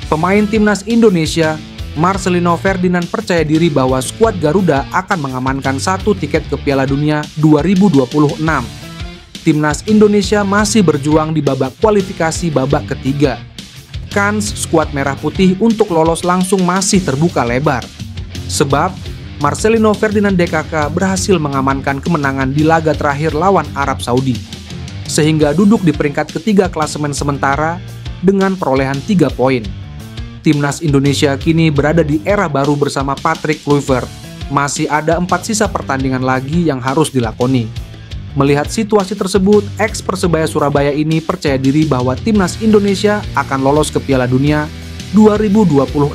Pemain timnas Indonesia, Marcelino Ferdinand percaya diri bahwa skuad Garuda akan mengamankan 1 tiket ke Piala Dunia 2026. Timnas Indonesia masih berjuang di babak kualifikasi babak ketiga. Kans skuad merah putih untuk lolos langsung masih terbuka lebar. Sebab Marcelino Ferdinand DKK berhasil mengamankan kemenangan di laga terakhir lawan Arab Saudi, sehingga duduk di peringkat ketiga klasemen sementara dengan perolehan 3 poin. Timnas Indonesia kini berada di era baru bersama Patrick Kluivert. Masih ada 4 sisa pertandingan lagi yang harus dilakoni. Melihat situasi tersebut, ex-Persebaya Surabaya ini percaya diri bahwa Timnas Indonesia akan lolos ke Piala Dunia 2026.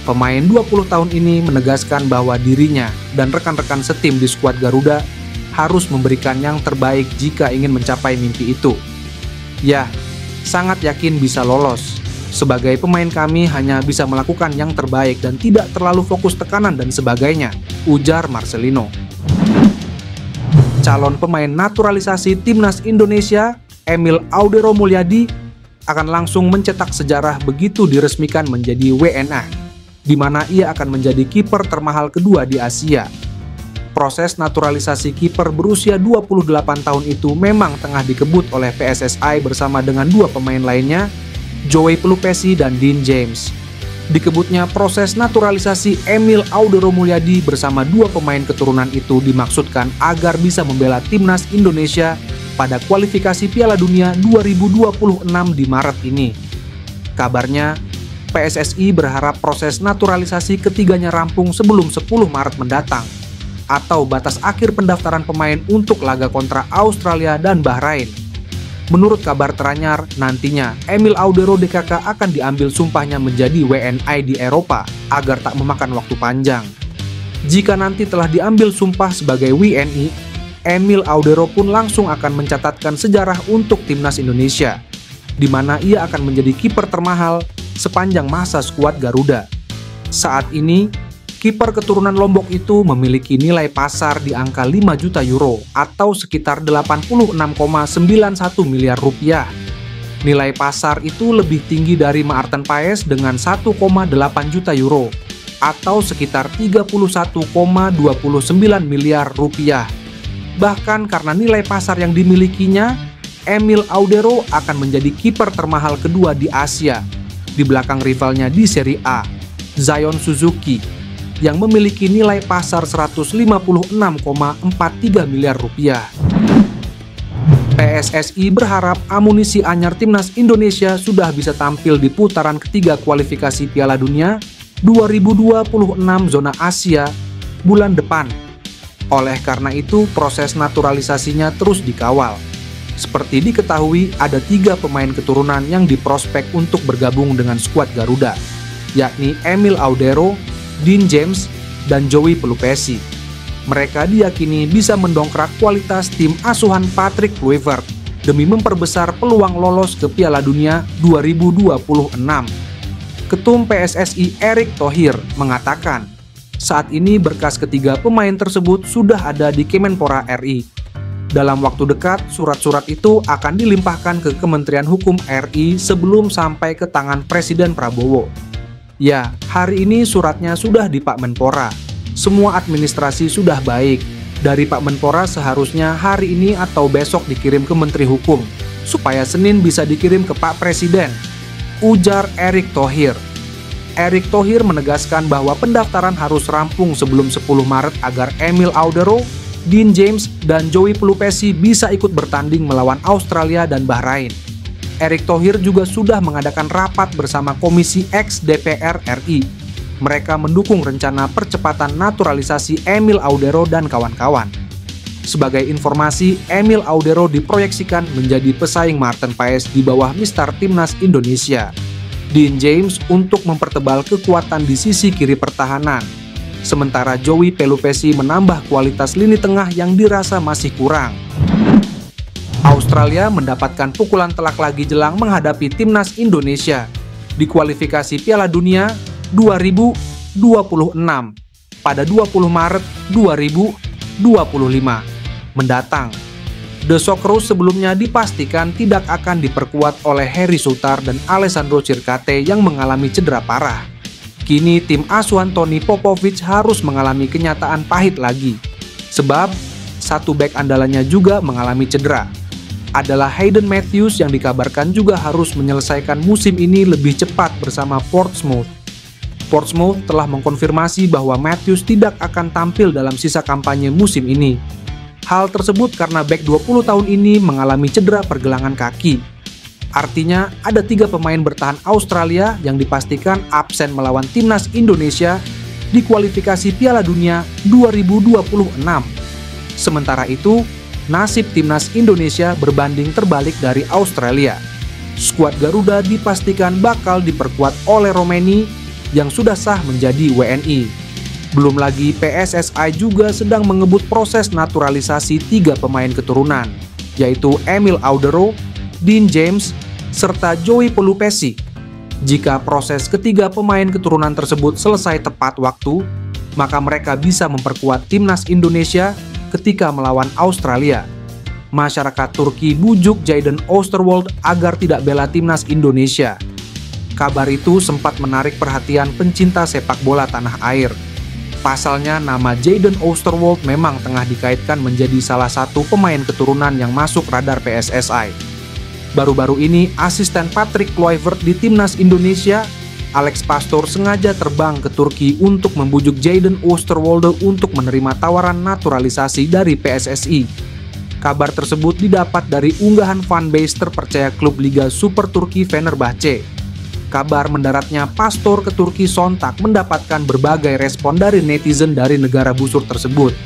Pemain 20 tahun ini menegaskan bahwa dirinya dan rekan-rekan setim di skuad Garuda harus memberikan yang terbaik jika ingin mencapai mimpi itu. Ya, sangat yakin bisa lolos. Sebagai pemain kami hanya bisa melakukan yang terbaik dan tidak terlalu fokus tekanan dan sebagainya, ujar Marcelino. Calon pemain naturalisasi Timnas Indonesia, Emil Audero Mulyadi, akan langsung mencetak sejarah begitu diresmikan menjadi WNA, di mana ia akan menjadi kiper termahal kedua di Asia. Proses naturalisasi kiper berusia 28 tahun itu memang tengah dikebut oleh PSSI bersama dengan 2 pemain lainnya, Joey Pelupesi dan Dean James. Dikebutnya proses naturalisasi Emil Audero Mulyadi bersama 2 pemain keturunan itu dimaksudkan agar bisa membela Timnas Indonesia pada kualifikasi Piala Dunia 2026 di Maret ini. Kabarnya, PSSI berharap proses naturalisasi ketiganya rampung sebelum 10 Maret mendatang, atau batas akhir pendaftaran pemain untuk laga kontra Australia dan Bahrain. Menurut kabar teranyar, nantinya Emil Audero DKK akan diambil sumpahnya menjadi WNI di Eropa agar tak memakan waktu panjang. Jika nanti telah diambil sumpah sebagai WNI, Emil Audero pun langsung akan mencatatkan sejarah untuk Timnas Indonesia, di mana ia akan menjadi kiper termahal sepanjang masa skuad Garuda. Saat ini, kiper keturunan Lombok itu memiliki nilai pasar di angka 5 juta euro atau sekitar 86,91 miliar rupiah. Nilai pasar itu lebih tinggi dari Maarten Paes dengan 1,8 juta euro atau sekitar 31,29 miliar rupiah. Bahkan karena nilai pasar yang dimilikinya, Emil Audero akan menjadi kiper termahal kedua di Asia, di belakang rivalnya di Serie A, Zion Suzuki, yang memiliki nilai pasar 156,43 miliar rupiah. PSSI berharap amunisi anyar Timnas Indonesia sudah bisa tampil di putaran ketiga kualifikasi Piala Dunia 2026 zona Asia bulan depan. Oleh karena itu, proses naturalisasinya terus dikawal. Seperti diketahui, ada 3 pemain keturunan yang diprospek untuk bergabung dengan skuad Garuda, yakni Emil Audero, Dean James, dan Joey Pelupesi. Mereka diyakini bisa mendongkrak kualitas tim asuhan Patrick Kluivert demi memperbesar peluang lolos ke Piala Dunia 2026. Ketum PSSI Erick Thohir mengatakan, saat ini berkas ketiga pemain tersebut sudah ada di Kemenpora RI. Dalam waktu dekat, surat-surat itu akan dilimpahkan ke Kementerian Hukum RI sebelum sampai ke tangan Presiden Prabowo. Ya, hari ini suratnya sudah di Pak Menpora. Semua administrasi sudah baik. Dari Pak Menpora seharusnya hari ini atau besok dikirim ke Menteri Hukum, supaya Senin bisa dikirim ke Pak Presiden, ujar Erick Thohir. Erick Thohir menegaskan bahwa pendaftaran harus rampung sebelum 10 Maret agar Emil Audero, Dean James, dan Joey Pelupesi bisa ikut bertanding melawan Australia dan Bahrain. Erick Thohir juga sudah mengadakan rapat bersama Komisi X DPR RI. Mereka mendukung rencana percepatan naturalisasi Emil Audero dan kawan-kawan. Sebagai informasi, Emil Audero diproyeksikan menjadi pesaing Maarten Paes di bawah Mister Timnas Indonesia. Dean James untuk mempertebal kekuatan di sisi kiri pertahanan. Sementara Joey Pelupesi menambah kualitas lini tengah yang dirasa masih kurang. Australia mendapatkan pukulan telak lagi jelang menghadapi Timnas Indonesia di kualifikasi Piala Dunia 2026 pada 20 Maret 2025 mendatang. The Socceroos sebelumnya dipastikan tidak akan diperkuat oleh Harry Souttar dan Alessandro Circate yang mengalami cedera parah. Kini tim asuhan Toni Popovic harus mengalami kenyataan pahit lagi, sebab satu bek andalannya juga mengalami cedera. Adalah Hayden Matthews yang dikabarkan juga harus menyelesaikan musim ini lebih cepat bersama Portsmouth. Portsmouth telah mengkonfirmasi bahwa Matthews tidak akan tampil dalam sisa kampanye musim ini. Hal tersebut karena bek 20 tahun ini mengalami cedera pergelangan kaki. Artinya ada 3 pemain bertahan Australia yang dipastikan absen melawan timnas Indonesia di kualifikasi Piala Dunia 2026. Sementara itu, nasib timnas Indonesia berbanding terbalik dari Australia. Skuad Garuda dipastikan bakal diperkuat oleh Romeni yang sudah sah menjadi WNI. Belum lagi PSSI juga sedang mengebut proses naturalisasi 3 pemain keturunan, yaitu Emil Audero, Dean James, serta Joey Pelupesi. Jika proses ketiga pemain keturunan tersebut selesai tepat waktu, maka mereka bisa memperkuat timnas Indonesia ketika melawan Australia. Masyarakat Turki bujuk Jayden Oosterwolde agar tidak bela timnas Indonesia. Kabar itu sempat menarik perhatian pencinta sepak bola tanah air. Pasalnya, nama Jayden Oosterwolde memang tengah dikaitkan menjadi salah satu pemain keturunan yang masuk radar PSSI. Baru-baru ini, asisten Patrick Kluivert di timnas Indonesia, Alex Pastoor, sengaja terbang ke Turki untuk membujuk Jayden Oosterwolde untuk menerima tawaran naturalisasi dari PSSI. Kabar tersebut didapat dari unggahan fanbase terpercaya klub Liga Super Turki Fenerbahce. Kabar mendaratnya Pastoor ke Turki sontak mendapatkan berbagai respon dari netizen dari negara busur tersebut.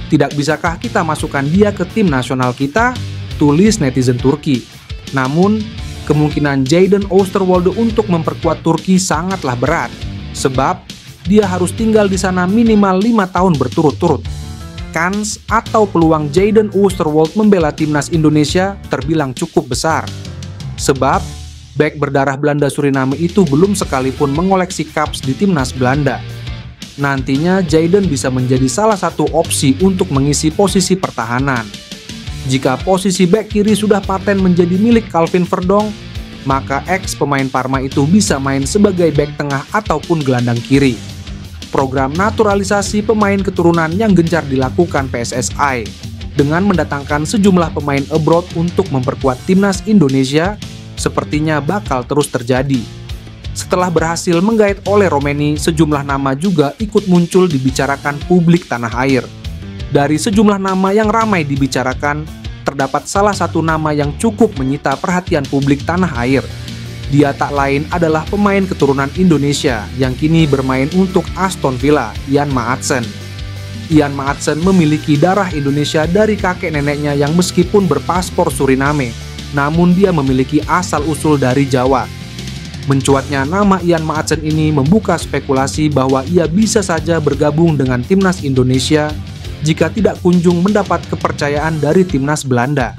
Tidak bisakah kita masukkan dia ke tim nasional kita? Tulis netizen Turki. Namun, kemungkinan Jayden Oosterwolde untuk memperkuat Turki sangatlah berat, sebab dia harus tinggal di sana minimal 5 tahun berturut-turut. Kans atau peluang Jayden Oosterwolde membela timnas Indonesia terbilang cukup besar, sebab bek berdarah Belanda Suriname itu belum sekalipun mengoleksi caps di timnas Belanda. Nantinya Jayden bisa menjadi salah satu opsi untuk mengisi posisi pertahanan. Jika posisi bek kiri sudah paten menjadi milik Calvin Verdong, maka ex pemain Parma itu bisa main sebagai bek tengah ataupun gelandang kiri. Program naturalisasi pemain keturunan yang gencar dilakukan PSSI dengan mendatangkan sejumlah pemain abroad untuk memperkuat timnas Indonesia sepertinya bakal terus terjadi. Setelah berhasil menggait oleh Romeni, sejumlah nama juga ikut muncul dibicarakan publik tanah air. Dari sejumlah nama yang ramai dibicarakan, terdapat salah satu nama yang cukup menyita perhatian publik tanah air. Dia tak lain adalah pemain keturunan Indonesia yang kini bermain untuk Aston Villa, Jan Maatsen. Jan Maatsen memiliki darah Indonesia dari kakek neneknya yang meskipun berpaspor Suriname, namun dia memiliki asal-usul dari Jawa. Mencuatnya nama Jan Maatsen ini membuka spekulasi bahwa ia bisa saja bergabung dengan timnas Indonesia jika tidak kunjung mendapat kepercayaan dari timnas Belanda.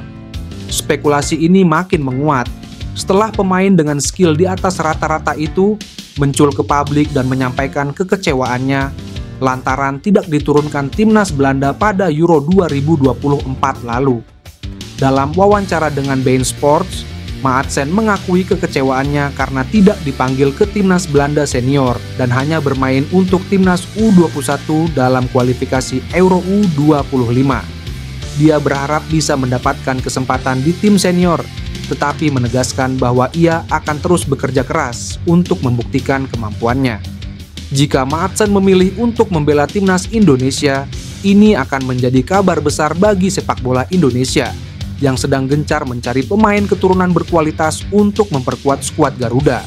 Spekulasi ini makin menguat setelah pemain dengan skill di atas rata-rata itu muncul ke publik dan menyampaikan kekecewaannya lantaran tidak diturunkan timnas Belanda pada Euro 2024 lalu. Dalam wawancara dengan beIN Sports, Maatsen mengakui kekecewaannya karena tidak dipanggil ke timnas Belanda senior dan hanya bermain untuk timnas U21 dalam kualifikasi Euro U25. Dia berharap bisa mendapatkan kesempatan di tim senior, tetapi menegaskan bahwa ia akan terus bekerja keras untuk membuktikan kemampuannya. Jika Maatsen memilih untuk membela timnas Indonesia, ini akan menjadi kabar besar bagi sepak bola Indonesia yang sedang gencar mencari pemain keturunan berkualitas untuk memperkuat skuad Garuda.